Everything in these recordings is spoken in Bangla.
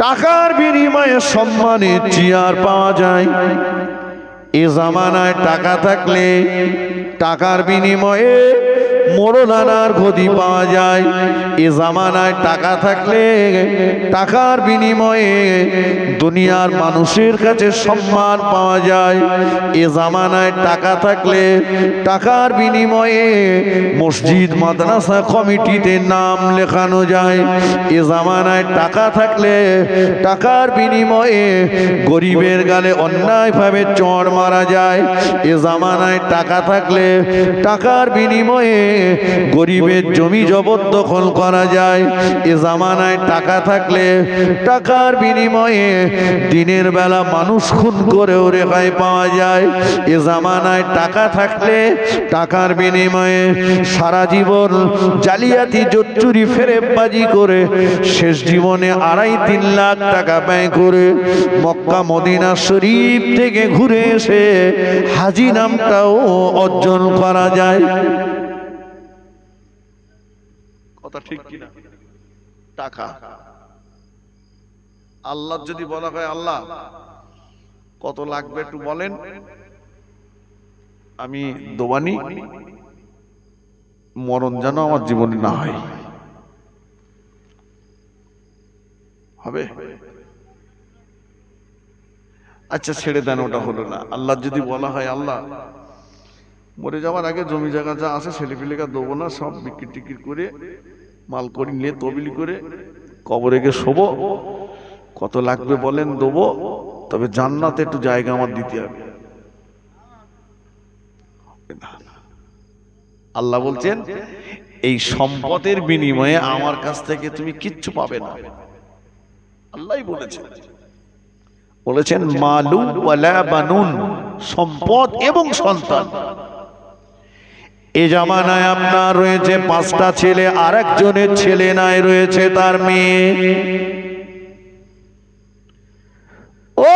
টাকার বিনিময়ে সম্মানের চেয়ার পাওয়া যায়। এ জামানায় টাকা থাকলে টাকার বিনিময়ে মোড়লানার গদি পাওয়া যায়। এ জামানায় টাকা থাকলে টাকার বিনিময়ে দুনিয়ার মানুষের কাছে সম্মান পাওয়া যায়। এ জামানায় টাকা থাকলে টাকার বিনিময়ে মসজিদ মাদ্রাসা কমিটিতে নাম লেখানো যায়। এ জামানায় টাকা থাকলে টাকার বিনিময়ে গরিবের গালে অন্যায়ভাবে চড় মারা যায়। এ জামানায় টাকা থাকলে টাকার বিনিময়ে গরিবের জমি জবরদখল করা যায়। এ জামানায় টাকা থাকলে টাকার বিনিময়ে দিনের বেলা মানুষ খুন করেও রেহাই পাওয়া যায়। এ জামানায় টাকা থাকলে টাকার বিনিময়ে সারা জীবন জালিয়াতি জোচ্চুরি ফেরেববাজি করে শেষ জীবনে 2.5-3 লাখ টাকা ব্যয় করে মক্কা মদিনা শরীফ থেকে ঘুরে এসে হাজি নামটাও অর্জন করা যায়। কথা ঠিক কিনা? টাকা আল্লাহ যদি বলা হয় আল্লাহ কত লাগবে একটু বলেন, আমি দোয়ানি, মরণ যেন আমার জীবনে না হয়, হবে? আচ্ছা ছেড়ে দেন, ওটা হলো না। আল্লাহ যদি বলা হয় আল্লাহ মরে যাওয়ার আগে জমি জায়গা যা আছে ছেলেপিলেকে দেবো না, সব বিক্রি টিক্রি করে মাল করে নিয়ে তবিল করে কবরে গিয়ে শোবো, কত লাগবে বলেন দেবো, তবে জান্নাতে একটু জায়গা আমার দিতে হবে। আল্লাহ বলছেন এই সম্পদের বিনিময়ে আমার কাছ থেকে তুমি কিচ্ছু পাবে না। আল্লাহই বলেছেন মালু ওয়ালা বানুন, সম্পদ এবং সন্তান। এ জামানায় আপনার রয়েছে 5টা ছেলে, আর একজনের ছেলে নাই, রয়েছে তার মেয়ে। ও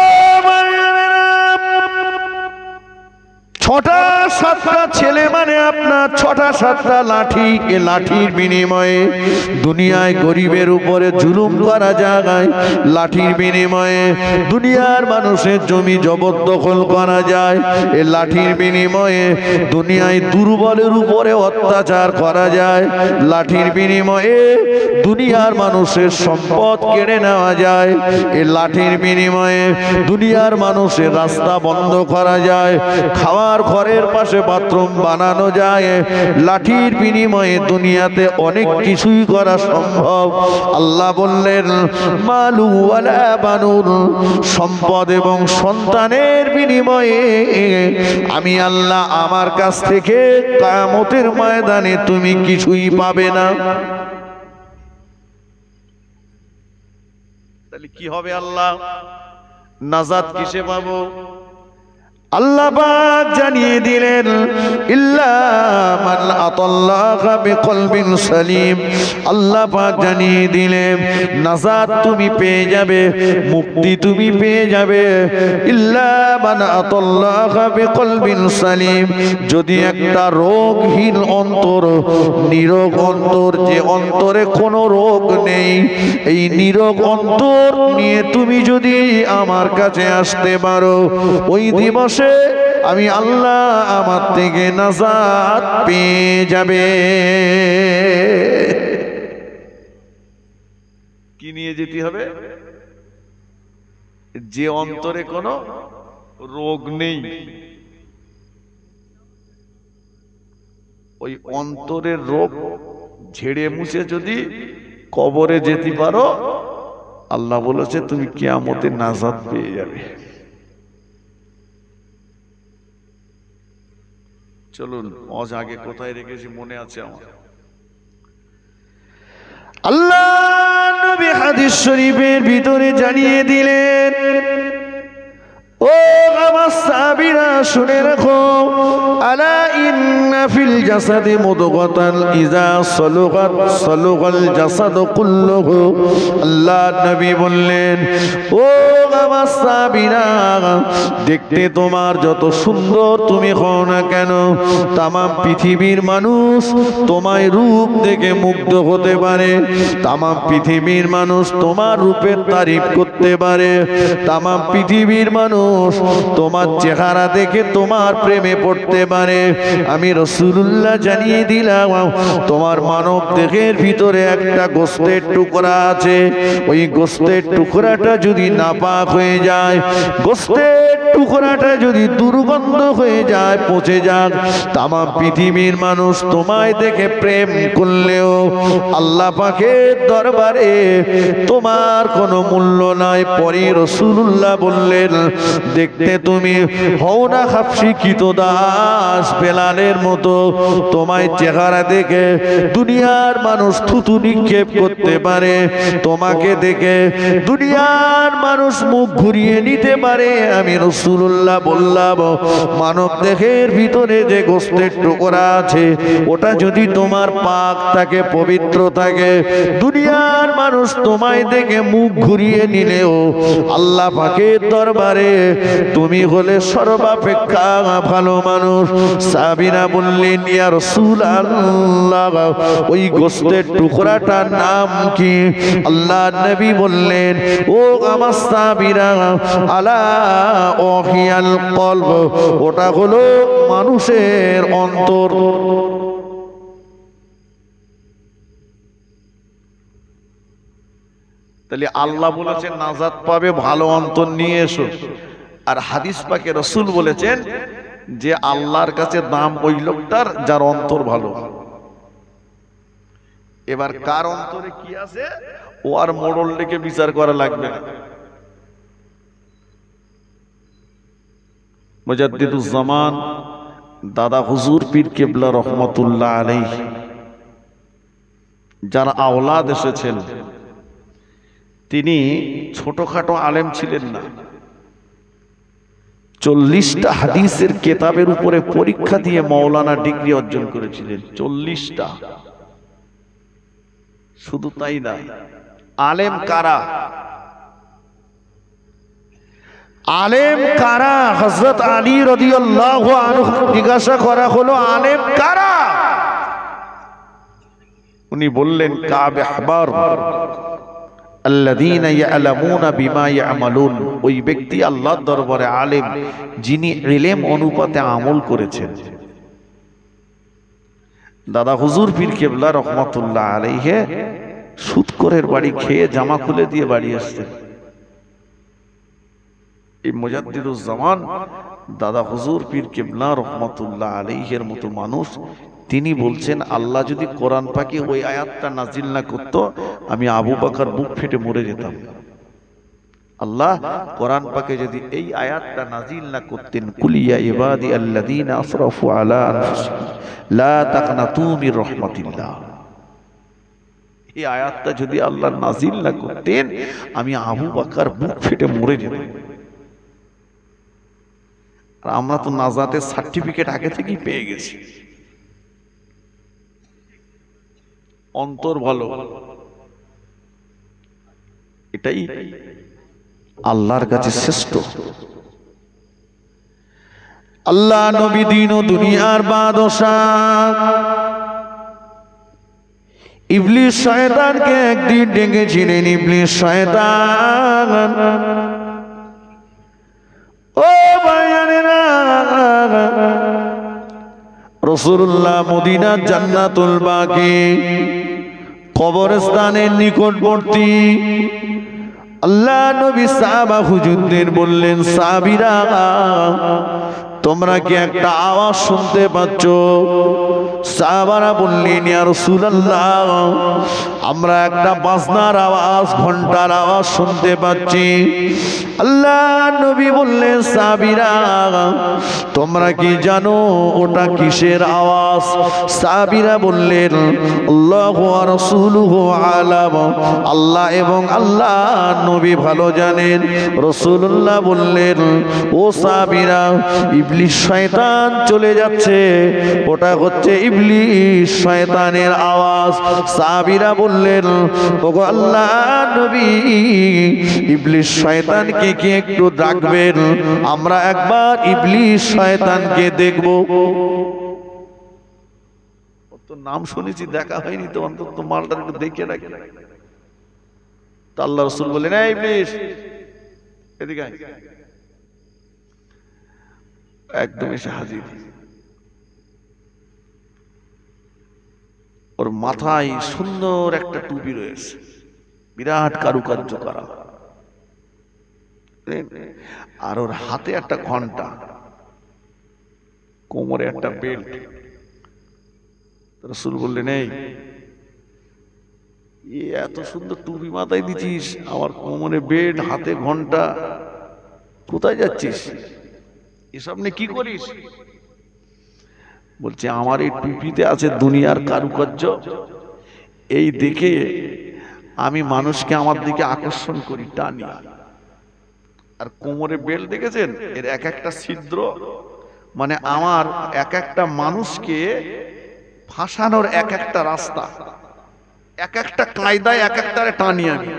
6টা 7টা ছেলে মানে আপনার 6টা 7টা লাঠি। এ লাঠির বিনিময়ে দুনিয়ায় গরিবের উপরে জুলুম করা যায়, লাঠির বিনিময়ে দুনিয়ার মানুষের জমি জবরদখল করা যায়, এ লাঠির বিনিময়ে দুনিয়ায় দুর্বলের উপরে অত্যাচার করা যায়, লাঠির বিনিময়ে দুনিয়ার মানুষের সম্পদ কেড়ে নেওয়া যায়, এ লাঠির বিনিময়ে দুনিয়ার মানুষের রাস্তা বন্ধ করা যায়, খাওয়ার ঘরের পাশে বাথরুম বানানো যায়, লাঠির বিনিময়ে দুনিয়াতে অনেক কিছুই করা সম্ভব। আল্লাহ বললেন মালু ওয়ালা বানুন, সম্পদ এবং সন্তানের বিনিময়ে আমি আল্লাহ আমার কাছ থেকে কিয়ামতের ময়দানে তুমি কিছুই পাবে না। তাহলে কি হবে? আল্লাহ নাজাত কিসে পাবো? আল্লাহ পাক জানিয়ে দিলেন ইল্লা মান আতাল্লাহা বিকলবিন সালিম। আল্লাহ পাক জানিয়ে দিলেন নাজাত তুমি পেয়ে যাবে, মুক্তি তুমি পেয়ে যাবে ইল্লা মান আতাল্লাহা বিকলবিন সালিম, যদি একটা রোগহীন অন্তর, নিরোগ অন্তর, যে অন্তরে কোনো রোগ নেই, এই নিরোগ অন্তর নিয়ে তুমি যদি আমার কাছে আসতে পারো, ওই দিবসে আমি আল্লাহ আমার থেকে নাজাত পেয়ে যাবে। কি নিয়ে যেতে হবে? যে অন্তরে কোনো রোগ নেই, ওই অন্তরের রোগ ঝেড়ে মুছে যদি কবরে যেতে পারো, আল্লাহ বলেছে তুমি কিয়ামতে নাজাত পেয়ে যাবে। চলুন আজ আগে কোথায় রেখেছি মনে আছে আমার। আল্লাহ নবী হাদিস শরীফের ভিতরে জানিয়ে দিলেন ও আমার সাহাবীরা শুনে রাখো, আলা ইন্না ফিল জাসাদি মুদগাতান ইযা সালুগাত সালুগাল জাসাদু কুল্লুহু। আল্লাহ নবী বললেন, ও আমার সাহাবীরা, দেখতে তোমার যত সুন্দর তুমি হও না কেন, তামাম পৃথিবীর মানুষ তোমায় রূপ দেখে মুগ্ধ হতে পারে, তামাম পৃথিবীর মানুষ তোমার রূপের তারিফ করতে পারে, তামাম পৃথিবীর মানুষ তোমার চেহারা দেখে তোমার প্রেমে পড়তে পারে। আমি রাসূলুল্লাহ জানিয়ে দিলাম, তোমার মানব দেহের ভিতরে একটা গোশতের টুকরা আছে, ওই গোশতের টুকরাটা যদি নাপাক হয়ে যায়, গোশতের টুকরাটা যদি দুর্গন্ধ হয়ে যায়, পচে যাক, তামাম পৃথিবীর মানুষ তোমায় দেখে প্রেম করলেও আল্লাহ পাকের দরবারে তোমার কোনো মূল্য নাই। পরে রাসূলুল্লাহ বললেন, দেখতে তুমি হও না হাবশী কৃতদাস বেলালের মতো, তোমায় চেহারা দেখে দুনিয়ার মানুষ থুতু নিক্ষেপ করতে পারে, তোমাকে দেখে দুনিয়ার মানুষ মুখ ঘুরিয়ে নিতে পারে। আমি রাসূলুল্লাহ বললাম, মানব দেহের ভিতরে যে গোশতের টুকরা আছে, ওটা যদি তোমার পাক থাকে, পবিত্র থাকে, দুনিয়ার মানুষ তোমায় দেখে মুখ ঘুরিয়ে নিলেও আল্লাহ পাকের দরবারে তুমি হলে সর্বাপেক্ষা ভালো মানুষ। সাহাবীরা বললেন, ইয়া রাসূলুল্লাহ, ওই গোশতের টুকরাটার নাম কি? আল্লাহ নবী বললেন, ও আমার সাহাবীরা, আলা ওহিয়াল কলব, ওটা হলো মানুষের অন্তর। তাহলে আল্লাহ বলেছেন নাজাত পাবে ভালো অন্তর নিয়ে এসো, আর হাদিস পাকে রাসূল বলেছেন যে আল্লাহর কাছে দাম ওই লোকটার যার অন্তর ভালো। এবার কার অন্তরে কি আছে ও আর মোড়ল লেগে বিচার করা লাগবে না। মুজাদ্দিদুজ্জামান দাদা হুজুর পীর কেবলা রহমাতুল্লাহ আলাইহি, যারা আওলাদ এসেছেন, তিনি ছোটখাটো আলেম ছিলেন না। 40টা হাদিসের কেতাবের উপরে পরীক্ষা দিয়ে মাওলানা ডিগ্রি অর্জন করেছিলেন। 40টা। শুধু তাই না, আলেম কারা, আলেম কারা? হযরত আলী রাদিয়াল্লাহু আনহু জিজ্ঞাসা করা হলো, আলেম কারা? উনি বললেন, কাবে আহবার আল্লাযীনা ইয়ালামুনা বিমা ইয়ামালুন। ওই ব্যক্তি আল্লাহর দরবারে আলেম যিনি ইলম অনুপাতে আমল করেছেন। দাদা হুজুর পীর কেবলা রহমাতুল্লাহ আলাইহি সুদখোরের বাড়ি খেয়ে জামা খুলে দিয়ে বাড়ি আসতেন। এই মুজাদ্দিদুজ্জামান দাদা হুজুর পীর কেবলা রহমাতুল্লাহ আলাইহির মতো মানুষ, তিনি বলছেন, আল্লাহ যদি কোরআন পাকে ওই আয়াতটা নাজিল না করত, আমি আবু বকর বুক ফেটে মরে যেতাম। আল্লাহ কোরআন পাকে যদি এই আয়াতটা নাজিল না করতেন, কুলিয়া ইবাদি আল্লাযীনা আসরাফু আলা আনফুসিহিম লা তাকনাতু মির রাহমাতিল্লাহ, এই আয়াতটা যদি আল্লাহ নাজিল না করতেন, আমি আবু বকর বুক ফেটে মরে যেতাম। আর আমরা তো নাজাতের সার্টিফিকেট আগে থেকেই পেয়ে গেছি। অন্তর ভালো, এটাই আল্লাহর কাছে শ্রেষ্ঠ। আল্লাহ নবী দিন ও দুনিয়ার বাদশাহ ইবলিস শয়তানকে একদিন ডেকেছিলেন। ইবলিস শয়তান, ও ভাইয়ানেরা, রাসূলুল্লাহ মদিনার জান্নাতুল বাকি কবরস্থানের নিকটবর্তী। আল্লাহ নবী সাহাবা হুজুরদের বললেন, সাহাবীরা, তোমরা কি একটা আওয়াজ শুনতে পাচ্ছ? সাহাবারা বললেন ইয়া রাসূলুল্লাহ আমরা একটা বাজনার আওয়াজ ঘন্টার আওয়াজ শুনতে পাচ্ছি। আল্লাহ নবী বললেন সাহাবীরা তোমরা কি জানো ওটা কিসের আওয়াজ? সাহাবীরা বললেন আল্লাহু ওয়া রাসূলুহু আলাম, আল্লাহ এবং আল্লাহ নবী ভালো জানেন। রাসূলুল্লাহ বললেন ও সাহাবীরা ইবলিস শয়তান চলে যাচ্ছে, ওটা হচ্ছে ইবলিস শয়তানের আওয়াজ। সাহাবীরা বললেন ওগো আল্লাহ নবী ইবলিস শয়তানকে কি একটু ডাকবেন, আমরা একবার ইবলিস শয়তানকে দেখব। তো নাম শুনেছি দেখা হয়নি, তো অন্তত মালটা একটু দেখে রাখি। তা আল্লাহ রাসূল বললেন এই ইবলিস এদিকে আয়। একদম এসে হাজির। ওর মাথায় সুন্দর একটা টুপি রয়েছে, বিরাট কারুকার্য করা, আর ওর হাতে একটা ঘন্টা, কোমরে একটা বেল্ট। রাসূল বললেন এই এত সুন্দর টুপি মাথায় দিছিস, আমার কোমরে বেল্ট, হাতে ঘন্টা, কোথায় যাচ্ছিস? এসব নিয়ে কি করিস? বলছে আমার এই টুপিতে আছে দুনিয়ার কারুকার্য, এই দেখে আমি মানুষকে আমার দিকে আকর্ষণ করি, টানি। আর কোমরে বেল্ট দেখেছেন, এর এক একটা ছিদ্র, মানে আমার এক একটা মানুষকে ফাঁসানোর এক একটা রাস্তা, এক একটা কায়দায় এক একটা টানি আমি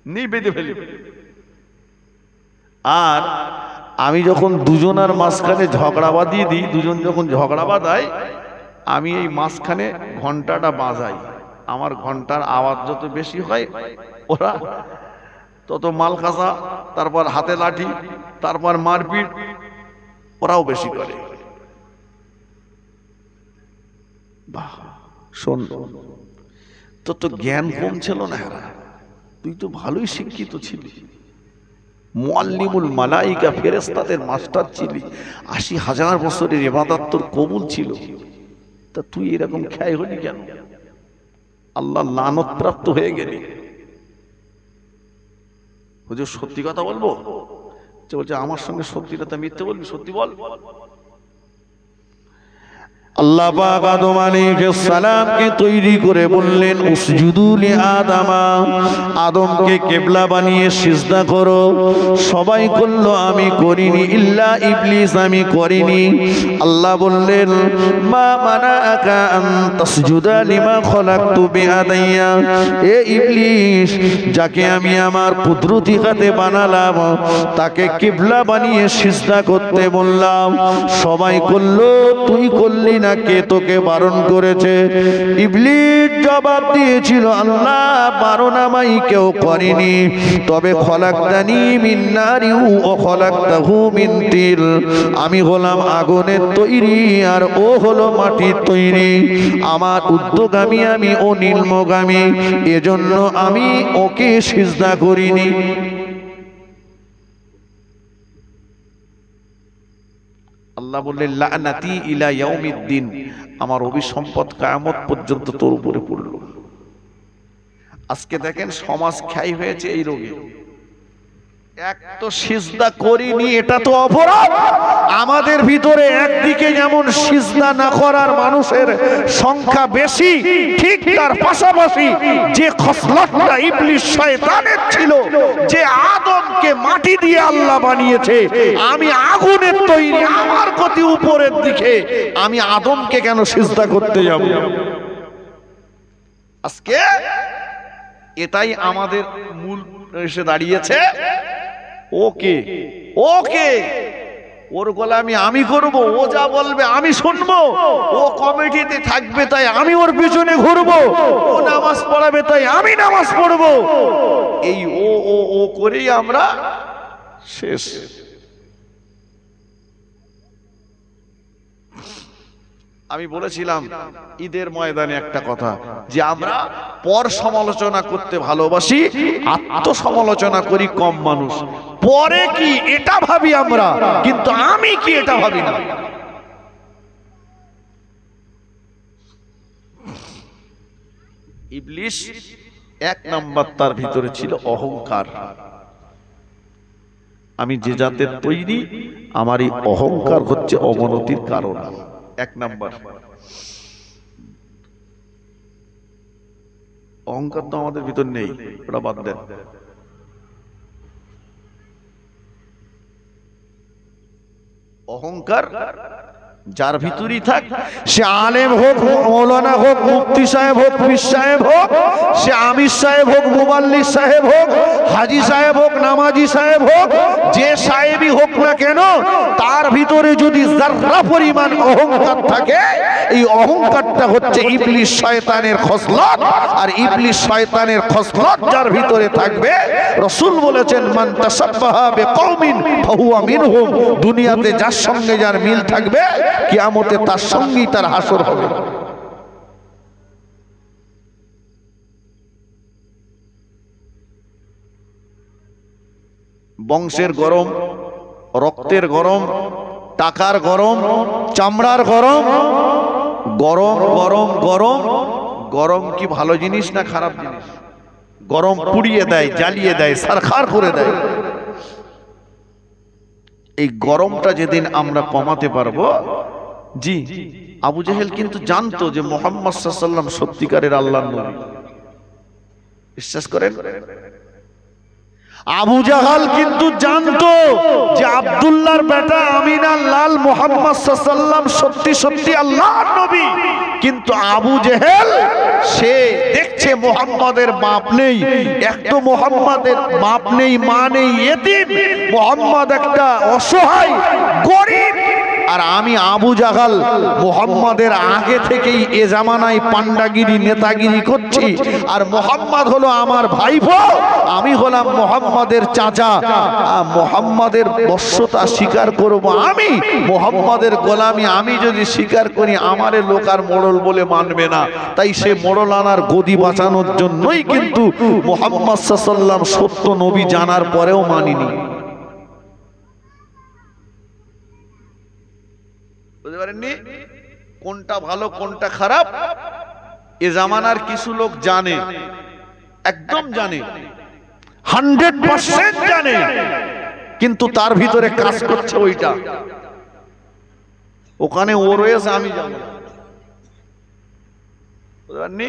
নিয়ে বেঁধে ফেলি। আর আমি যখন দুজনের মাঝখানে ঝগড়া বাঁধিয়ে দিই, দুজন যখন ঝগড়া বাঁধায়, আমি এই মাঝখানে ঘন্টাটা বাজাই। আমার ঘন্টার আওয়াজ যত বেশি হয় ওরা তত মাল খাসা, তারপর হাতে লাঠি, তারপর মারপিট ওরাও বেশি করে। বাহ শোন, তোর তো জ্ঞান কম ছিল না, তুই তো ভালোই শিক্ষিত ছিলি, মুআল্লিমুল মালাইকা ফেরেশতাদের মাস্টার ছিলি, ৮০,০০০ বছরের ইবাদত তোর কবুল ছিল, তা তুই এরকম খেয়ে হলি কেন? আল্লাহ লানত প্রাপ্ত হয়ে গেলি। হুজুর সত্যি কথা বলবো? বলছে আমার সঙ্গে সত্যিটা তা মিথ্যে বলবি? সত্যি বল। আল্লাহ পাক আদম আলাইহিস সালামকে তৈরি করে বললেন উসজুদু লি আদামা, আদমকে কিবলা বানিয়ে সিজদা করো। সবাই করলো, আমি করিনি, ইল্লা ইবলিস, আমি করিনি। আল্লাহ বললেন মা মানাআকা আন তাসজুদা লিমা খলাকতু বিয়াদাইয়া, এ ইবলিস যাকে আমি আমার কুদরতি হাতে বানালাম তাকে কিবলা বানিয়ে সিজদা করতে বললাম, সবাই করলো, তুই করলি না, কে তোকে বারণ করেছে? ইবলিস জবাব দিয়েছিল আল্লাহ বারণ আমায় কেউ করেনি, তবে খলাকতানি মিন নারি ওয়া খলাকতাহু মিন তিল, আমি হলাম আগুনের তৈরি আর ও হলো মাটির তৈরি, আমার উদ্যোগামী আমি, ও নিম্নগামী, এজন্য আমি ওকে সিজদা করিনি। আল্লাহ বললেন লানাতি ইলা ইয়াউমিদ্দিন, আমার অভিসম্পদ কিয়ামত পর্যন্ত তোর উপরে পড়ল। আজকে দেখেন সমাজ খাই হয়েছে এই রোগে। এক তো সিজদা করিনি, এটা তো অপরাধ। আমাদের ভিতরে একদিকে যেমন সিজদা না করার মানুষের সংখ্যা বেশি, ঠিক তার পাশাপাশি যে খসলতটা ইবলিস শয়তানের ছিল, যে আদমকে মাটি দিয়ে আল্লাহ বানিয়েছে, আমি আগুনের তৈরি, আমার গতি উপরের দিকে, আমি আদমকে কেন সিজদা করতে যাব? আজকে এটাই আমাদের মূল এসে দাঁড়িয়েছে। ওকে ওকে ওর গোলামি আমি করব, ও যা বলবে আমি শুনবো, ও কমিটিতে থাকবে তাই আমি ওর পিছনে ঘুরবো, ও নামাজ পড়াবে তাই আমি নামাজ পড়বো, এই ও ও ও করেই আমরা শেষ। আমি বলেছিলাম ঈদের ময়দানে একটা কথা, যে আমরা পর সমালোচনা করতে ভালোবাসি, আত্মসমালোচনা করি কম মানুষ। পরে কি এটা ভাবি আমরা, কিন্তু আমি কি এটা ভাবি না। ইবলিস এক নাম্বার তার ভিতরে ছিল অহংকার। আমি যে জাতের তৈরি, আমার এই অহংকার হচ্ছে অবনতির কারণ। এক নাম্বার অহংকার তো আমাদের ভিতর নেই, ওটা বাদ দেন। অহংকার যার ভিতরই থাক, সে আলেম হোক, মৌলানা হোক, মুফতি সাহেব হোক, পীর সাহেব হোক, সে আমির সাহেব হোক, মুবাল্লিগ সাহেব হোক, হাজি সাহেব হোক, নামাজি সাহেব হোক, যে সাহেবই হোক না কেন, তার ভিতরে যদি যারা পরিমাণ অহংকার থাকে, এই অহংকারটা হচ্ছে ইবলিস শয়তানের খসলত। আর ইবলিস শয়তানের খসলত যার ভিতরে থাকবে, রাসূল বলেছেন মান তাশাব্বাহা বিকওমিন ফাহুয়া মিনহুম। দুনিয়াতে যার সঙ্গে যার মিল থাকবে, কিয়ামতে তার সঙ্গেই তার হাসর হবে। বংশের গরম, রক্তের গরম, টাকার গরম, চামড়ার গরম, গরম গরম গরম। গরম কি ভালো জিনিস না খারাপ জিনিস? গরম পুড়িয়ে দেয়, জ্বালিয়ে দেয়, সারখার করে দেয়। এই গরমটা যেদিন আমরা কমাতে পারবো, জি, আবু জেহেল কিন্তু জানতো যে মুহাম্মদ সাল্লাল্লাহু আলাইহি ওয়াসাল্লাম সত্যিকারের আল্লাহর নবী। বিশ্বাস করেন? আবু জাহাল কিন্তু জানতো যে আব্দুল্লাহর বেটা আমিনার লাল মুহাম্মদ সাল্লাল্লাহু আলাইহি ওয়াসাল্লাম সত্যি সত্যি আল্লাহর নবী। কিন্তু আবু জেহেল সে দেখছে মুহাম্মাদের বাপ নেই, এক তো মুহাম্মাদের বাপ নেই, মা নেই, এতিম, মুহাম্মদ একটা অসহায় গরিব। আর আমি আবু জাহাল মুহাম্মাদের আগে থেকেই এ জামানায় পান্ডাগিরি নেতাগিরি করছি, আর মুহাম্মদ হলো আমার ভাইপো, আমি হলাম মুহাম্মাদের চাচা। মুহাম্মাদের বশ্যতা স্বীকার করব আমি, মুহাম্মাদের গোলামি আমি যদি স্বীকার করি, আমারে লোক আর মোড়ল বলে মানবে না। তাই সে মোড়ল আনার গদি বাঁচানোর জন্যই কিন্তু মুহাম্মদ সাল্লাল্লাহু আলাইহি ওয়াসাল্লাম সত্য নবী জানার পরেও মানিনি। বুঝতে পারেননি কোনটা ভালো কোনটা খারাপ? এ জামানার কিছু লোক জানে, একদম জানে, 100% জানে, কিন্তু তার ভিতরে কাজ করছে ওইটা। ওখানে ও রয়েছে, আমি জানি, বুঝতে পারেননি?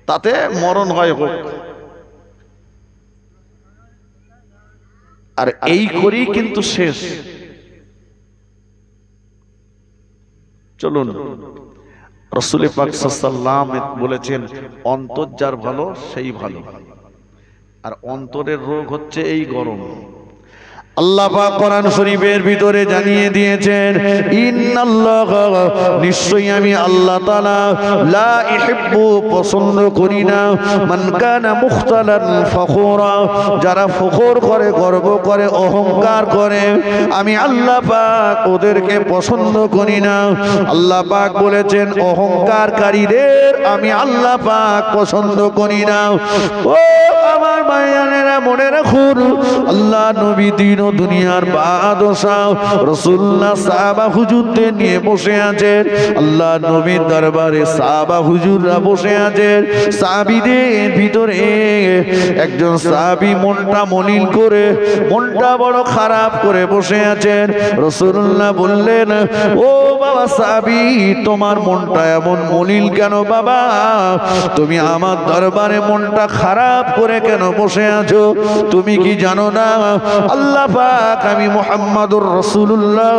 তাতে মরণ হয় হোক। আর এই করেই কিন্তু শেষ। চলুন, রাসূল পাক সাল্লাল্লাহু আলাইহি ওয়াসাল্লাম বলেছেন অন্তর যার ভালো সেই ভালো। আর অন্তরের রোগ হচ্ছে এই গরম। আল্লাহ পাক কোরআন শরীফের ভিতরে জানিয়ে দিয়েছেন, ইন্নাল্লাহা, নিশ্চয়ই আমি আল্লাহ তাআলা, লা ইহিব্বু, পছন্দ করি না, মান কানা মুখতালান ফখুরা, যারা ফখর করে, গর্ব করে, অহংকার করে, আমি আল্লাহ পাক ওদেরকে পছন্দ করি না। আল্লাহ পাক বলেছেন অহংকারকারীদের আমি আল্লাহ পাক পছন্দ করি না। ও আমার ভাইয়ানেরা, মনে রাখুন, আল্লাহ নবী দিন ও দুনিয়ার বাদশাহ রাসূলুল্লাহ সাহাবা হুজুরদের নিয়ে বসে আছেন। আল্লাহ নবীর দরবারে সাহাবা হুজুররা বসে আছেন। সাহাবীদের ভিতরে একজন সাহাবী মনটা মলিন করে, মনটা বড় খারাপ করে বসে আছেন। রাসূলুল্লাহ বললেন, ও বাবা সাহাবী, তোমার মনটা এমন মলিন কেন বাবা? তুমি আমার দরবারে মনটা খারাপ করে কেন বসে আছো? তুমি কি জানো না আল্লাহ পাক আমি মুহাম্মাদুর রাসূলুল্লাহ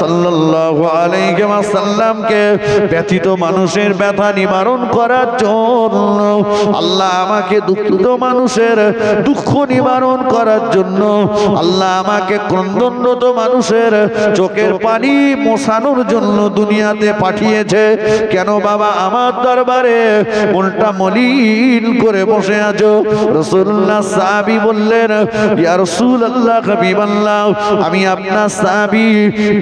সাল্লাল্লাহু আলাইহি ওয়াসাল্লামকে ব্যথিত মানুষের ব্যথা নিবারণ করার জন্য, আল্লাহ আমাকে দুঃখিত মানুষের দুঃখ নিবারণ করার জন্য, আল্লাহ আমাকে ক্রন্দনরত মানুষের চোখের পানি মোছানোর জন্য দুনিয়াতে পাঠিয়েছে। কেন বাবা আমার দরবারে মনটা মলিন করে বসে আছো? রাসূলুল্লাহ সাহাবী বললেন, ইয়া রাসূলুল্লাহ, হাবিবাল্লাহ, আমি আপনার সাহাবী,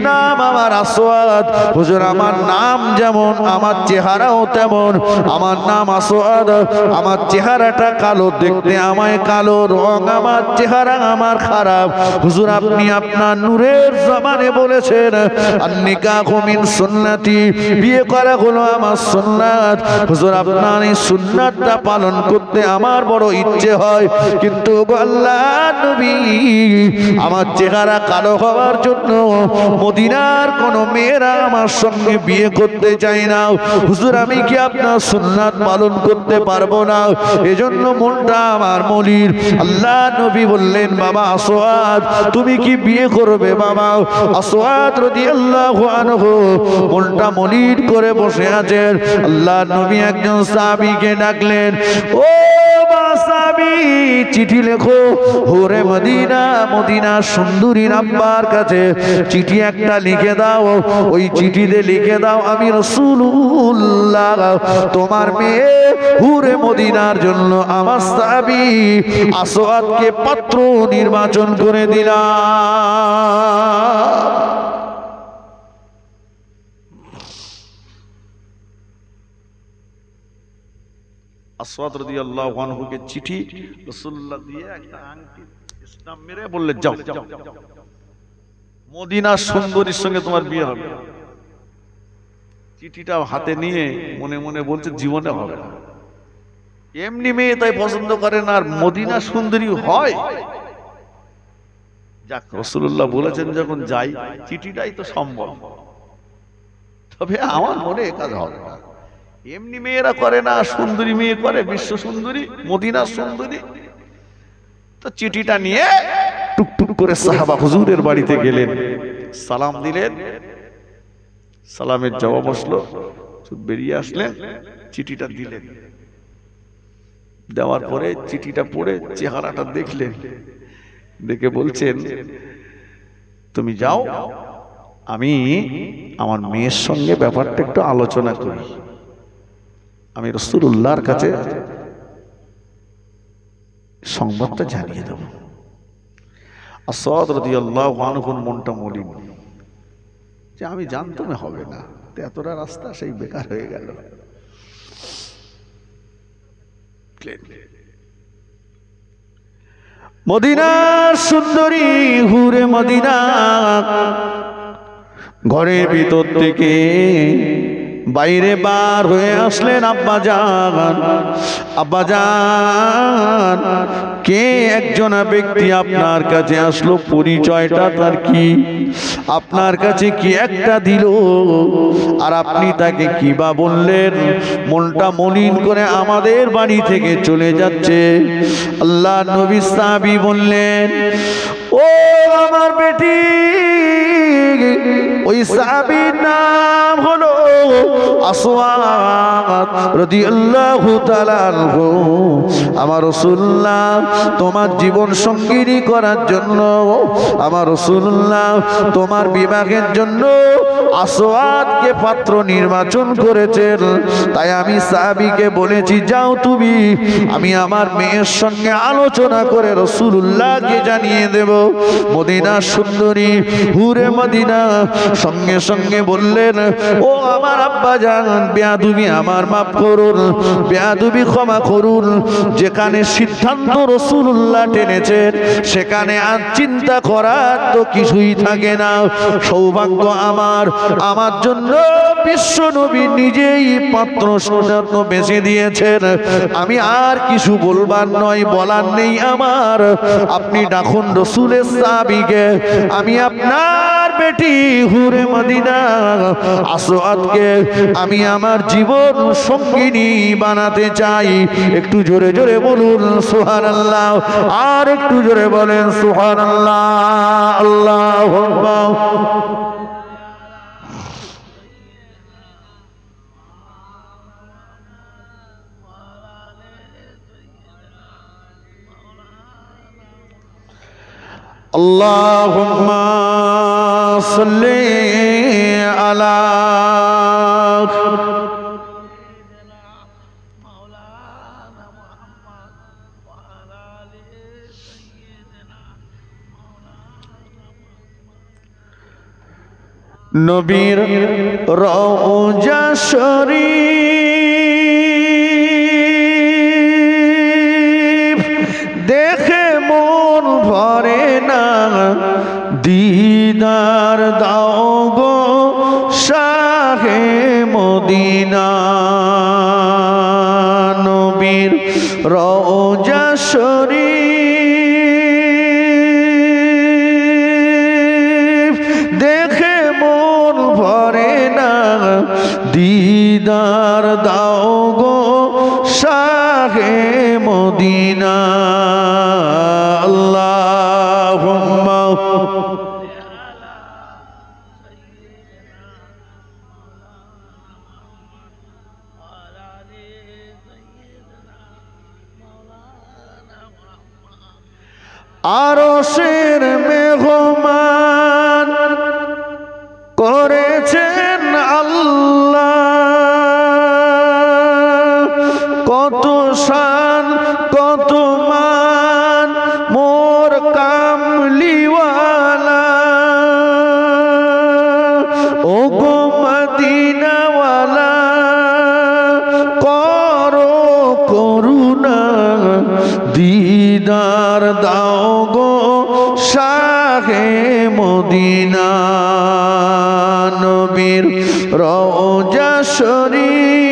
নাম আমার আসওয়াদ। হুজুর আমার নাম যেমন আমার চেহারাও তেমন, আমার নাম আসওয়াদ, আমার চেহারাটা কালো, দেখতে আমায় কালো, রং আমার, চেহারা আমার খারাপ। হুজুর আপনি আপনার নূরের জবানে বলেছেন আন-নিকাহু মিন সুন্নতি, বিয়ে করা হলো আমার সুন্নাত। হুজুর আপনার এই সুন্নাতটা পালন করতে আমার বড় ইচ্ছে হয়, কিন্তু আল্লাহর নবী আমার চেহারা কালো হওয়ার জন্য মদিনার কোন মেয়েরা আমার সঙ্গে বিয়ে করতে চায় না। হুজুর আমি কি আপনার সুন্নাত পালন করতে পারবো না? এজন্য মনটা আমার মলিন। আল্লাহ নবী বললেন বাবা আসওয়াদ তুমি কি বিয়ে করবে? বাবা আসওয়াদ রাদিয়াল্লাহু আনহু মনটা মলিন করে বসে আছেন। আল্লাহ নবী একজন সাহাবীকে ডাকলেন, ও সাহাবী চিঠি লেখো, হুরে মদিনা, মদিনা সুন্দরী আব্বার কাছে চিঠি একটা লিখে দাও। ওই চিঠিতে লিখে দাও আমি রাসূলুল্লাহ তোমার মেয়ে হুরে মদিনার জন্য আমার সাহাবী আসওয়াদকে পাত্র নির্বাচন করে দিলাম। আসওয়াদ রাদিয়াল্লাহু আনহুকে চিঠি রাসূলুল্লাহ দিয়ে একটা আংটি ইসলাম মেরে বললেন যাও, মদিনার সুন্দরীর সঙ্গে তোমার বিয়ে হবে। চিঠিটা হাতে নিয়ে মনে মনে বলছে জীবনে হবে না, এমনি মেয়ে তাই পছন্দ করে না, আর মদিনা সুন্দরী হয়। যাক রাসূলুল্লাহ বলেছেন যখন যাই, চিঠিটাই তো সম্ভব, তবে আমার মনে কাজ হবে না, এমনি মেয়েরা করে না, সুন্দরী মেয়ে করে, বিশ্ব সুন্দরী, মদিনার সুন্দরী। তো চিঠিটা নিয়ে টুকটুক করে সাহাবা হুজুরের বাড়িতে গেলেন, সালাম দিলেন, সালামের জবাব আসলো, বেরিয়ে আসলেন, চিঠিটা দিলেন। দেওয়ার পরে চিঠিটা পড়ে চেহারাটা দেখলেন, দেখে বলছেন তুমি যাও, আমি আমার মেয়ের সঙ্গে ব্যাপারটা একটু আলোচনা করি, আমি রাসূলুল্লাহর কাছে সংবাদটা জানিয়ে দেব। আসওয়াদ রাদিয়াল্লাহু আনহুর মনটা মলিন, যে আমি জানতাম হবে না, এতটা রাস্তা সেই বেকার হয়ে গেল। মদিনার সুন্দরী হুরে মদিনা ঘরের ভিতর থেকে বাইরে বার হয়ে আসলেন। আব্বাজান, আব্বাজান কে একজন ব্যক্তি আপনার কাছে আসলো, পরিচয়টা তার কি, আপনার কাছে কি একটা দিল, আর আপনি তাকে কি বা বললেন? মনটা মলিন করে আমাদের বাড়ি থেকে চলে যাচ্ছে। আল্লাহ নবী সাহাবী বললেন, ও আমার বেটি, ওই সাহাবীর নাম হলো আসওয়াদ রাদিয়াল্লাহু তাআলা আনহু। আমার রাসূলুল্লাহ তোমার জীবন সঙ্গিনী করার জন্য, আমার রাসূলুল্লাহ তোমার বিবাহের জন্য আসওয়াদকে পাত্র নির্বাচন করেছেন। তাই আমি সাহাবীকে বলেছি যাও তুমি, আমি আমার মেয়ের সঙ্গে আলোচনা করে রাসূলুল্লাহকে জানিয়ে দেব। মদিনা সুন্দরী হুরে মদিনা সঙ্গে সঙ্গে বললেন, ও আমার আব্বাজান, বেয়াদবি আমার মাফ করুন, বেয়াদবি ক্ষমা করুন, যেখানে সিদ্ধান্ত রাসূলুল্লাহ টেনেছেন সেখানে আর চিন্তা করার তো কিছুই থাকে না। সৌভাগ্য আমার, আমার জন্য বিশ্ব নবী নিজেই পাত্র সৌজাত বেছে দিয়েছেন, আমি আর কিছু বলবার নয়, বলার নেই আমার। আপনি ডাকুন রাসূলের সাহাবীকে, আমি আপনার বেটি হুরে মদিনা আসওয়াদকে আমি আমার জীবন সঙ্গিনী বানাতে চাই। একটু জোরে জোরে বলুন সুবহানাল্লাহ, আর একটু জোরে বলেন সুবহানাল্লাহ। আল্লাহু আকবার। আল্লাহুম্মা সাল্লি আলা নবীর রওজা শরীফ দেখে মন ভরে না, দিদার দাও গো শাহে মদিনা। নবীর রওজা শরীফ দেখে মন ভরে না, দিদার দাও গো শাহে মদিনা। আল্লাহুম্মা আরশের মেহমান করেছেন আল্লাহ, কত শান কত মান মোর কামলিওয়ালা। ও গো মদিনাওয়ালা করো করুণা, দিদার দাও গো শাহে মদিনা। নবীর রওজা শরীফ